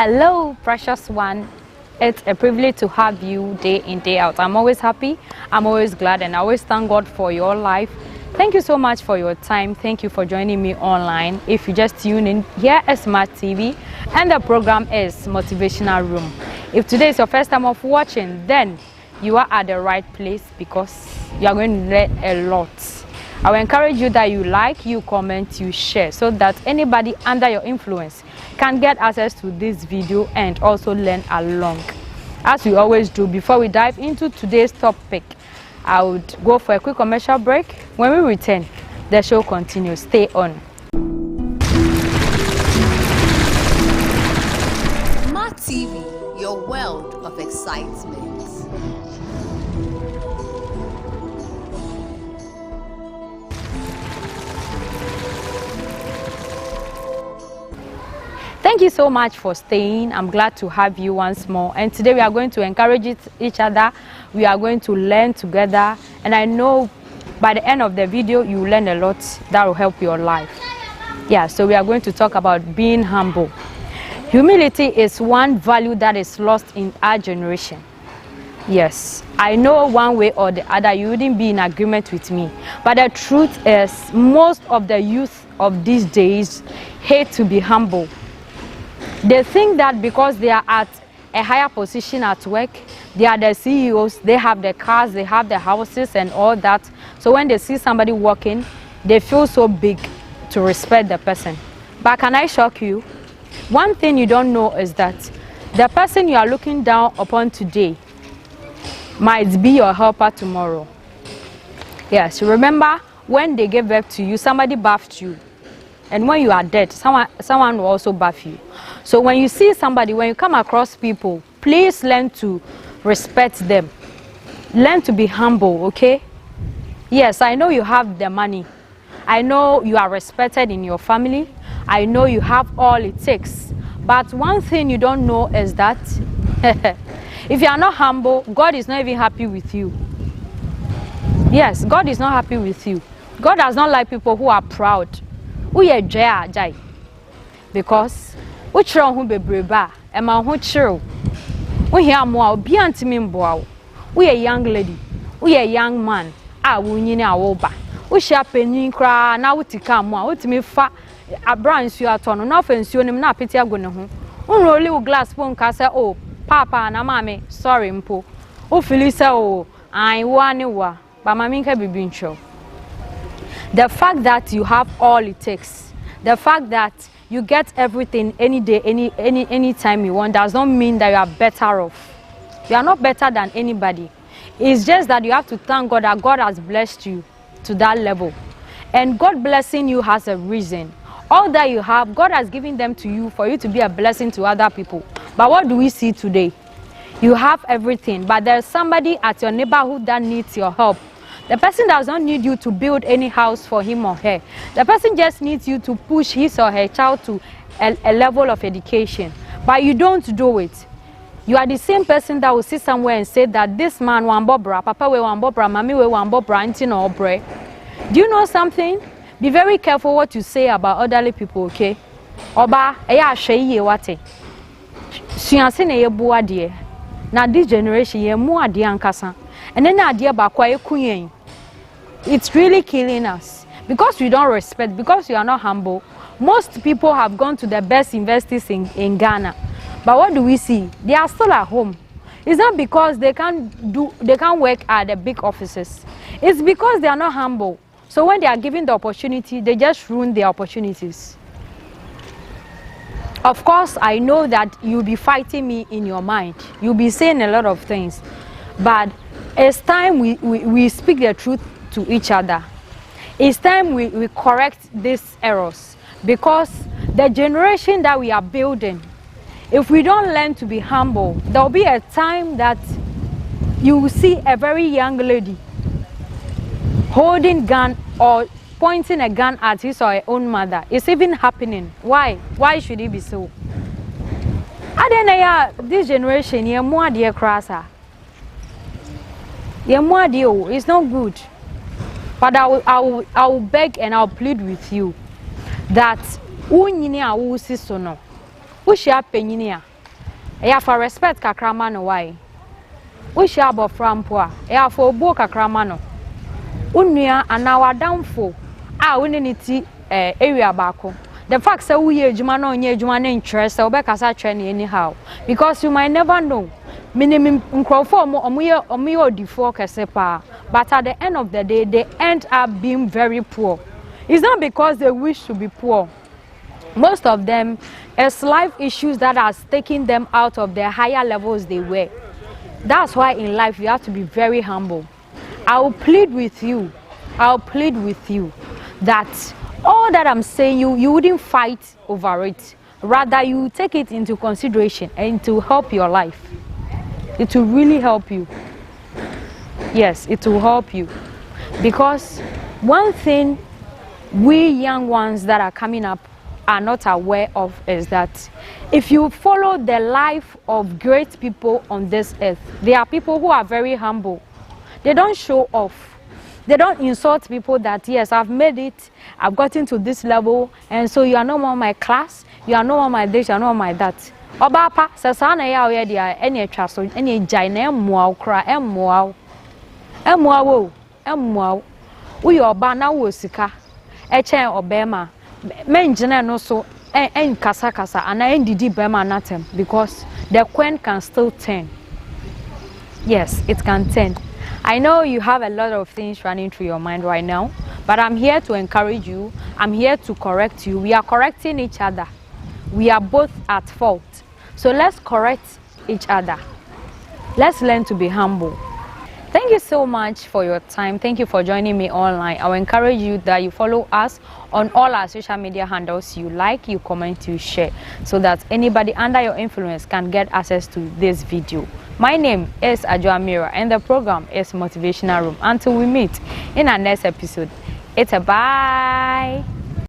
Hello, precious one. It's a privilege to have you day in, day out. I'm always happy, I'm always glad, and I always thank God for your life. Thank you so much for your time. Thank you for joining me online. If you just tune in, here is Smart TV, and the program is Motivational Room. If today is your first time of watching, then you are at the right place because you are going to learn a lot. I will encourage you that you like, you comment, you share, so that anybody under your influence can get access to this video and also learn along. As we always do, before we dive into today's topic, I would go for a quick commercial break. When we return, the show continues. Stay on. Smart TV, your world of excitement. Thank you so much for staying. I'm glad to have you once more. And today we are going to encourage each other. We are going to learn together. And I know by the end of the video, you will learn a lot that will help your life. Yeah, so we are going to talk about being humble. Humility is one value that is lost in our generation. Yes, I know one way or the other you wouldn't be in agreement with me. But the truth is, most of the youth of these days hate to be humble. They think that because they are at a higher position at work, they are the CEOs, they have the cars, they have the houses and all that. So when they see somebody walking, they feel so big to respect the person. But can I shock you? One thing you don't know is that the person you are looking down upon today might be your helper tomorrow. Yes, remember when they gave birth to you, somebody bathed you. And when you are dead, someone will also bath you. So when you see somebody, when you come across people, please learn to respect them. Learn to be humble, okay? Yes, I know you have the money. I know you are respected in your family. I know you have all it takes. But one thing you don't know is that if you are not humble, God is not even happy with you. Yes, God is not happy with you. God does not like people who are proud. Because which wrong be breba and my who chill. We hear more be antimimbo. We a young lady, we a young man, I will in our oba. We shall penny cry now to come more to me fat a branch you are torn, no offense you him not pity going home. Only glass spoon cassa, oh, papa and a mammy, sorry, mpo. Oh, Felisa, oh, I want you, but my minka be being show. The fact that you have all it takes, the fact that you get everything any day, any time you want, does not mean that you are better off. You are not better than anybody. It's just that you have to thank God that God has blessed you to that level. And God blessing you has a reason. All that you have, God has given them to you for you to be a blessing to other people. But what do we see today? You have everything, but there's somebody at your neighborhood that needs your help. The person does not need you to build any house for him or her. The person just needs you to push his or her child to a level of education. But you don't do it. You are the same person that will sit somewhere and say that this man wambobra, papa we wambobra, mami we wambobra, auntie no obre. Do you know something? Be very careful what you say about elderly people, okay? Oba, eya sheye wate. Suyanse na ye bua de. Na this generation ye mu ade ankasa. And then ade ba kwa ekuyen. It's really killing us because we don't respect, because you are not humble. Most people have gone to the best universities in Ghana, but what do we see? They are still at home. It's not because they can't work at the big offices. It's because they are not humble. So when they are given the opportunity, they just ruin their opportunities. Of course, I know that you'll be fighting me in your mind. You'll be saying a lot of things, but it's time we speak the truth to each other. It's time we correct these errors, because the generation that we are building, if we don't learn to be humble, there will be a time that you will see a very young lady holding gun or pointing a gun at his or her own mother. It's even happening. Why? Why should it be so? This generation, it's not good. But I will beg and I'll plead with you that share peninia. Yeah, for respect kakramano why. We share about frampua. Yeah, for bo kakramano. Unia and our downfall. We need to area bako. The fact that we are Jumano and Juman interest, or back as I train anyhow. Because you might never know. Minimum Crawford or me or default Casepa. But at the end of the day, they end up being very poor. It's not because they wish to be poor. Most of them, it's life issues that are taking them out of the higher levels they were. That's why in life you have to be very humble. I'll plead with you that all that I'm saying, you wouldn't fight over it. Rather, you take it into consideration and to help your life. It will really help you. Yes, it will help you. Because one thing we young ones that are coming up are not aware of is that if you follow the life of great people on this earth, there are people who are very humble. They don't show off. They don't insult people that, yes, I've made it, I've gotten to this level, and so you are no more my class, you are no more my this, you are no more my that. Obapa, sasana ya already any trust, any jaina, emwa, cry, emwa, we are bana wosika, echen obema, menjana no so, en kasa, and I did bema natem, because the queen can still turn. Yes, it can turn. I know you have a lot of things running through your mind right now, but I'm here to encourage you. I'm here to correct you. We are correcting each other. We are both at fault. So let's correct each other. Let's learn to be humble. Thank you so much for your time. Thank you for joining me online. I will encourage you that you follow us on all our social media handles. You like, you comment, you share, so that anybody under your influence can get access to this video. My name is Adjoa Mira and the program is Motivational Room. Until we meet in our next episode, it's a bye.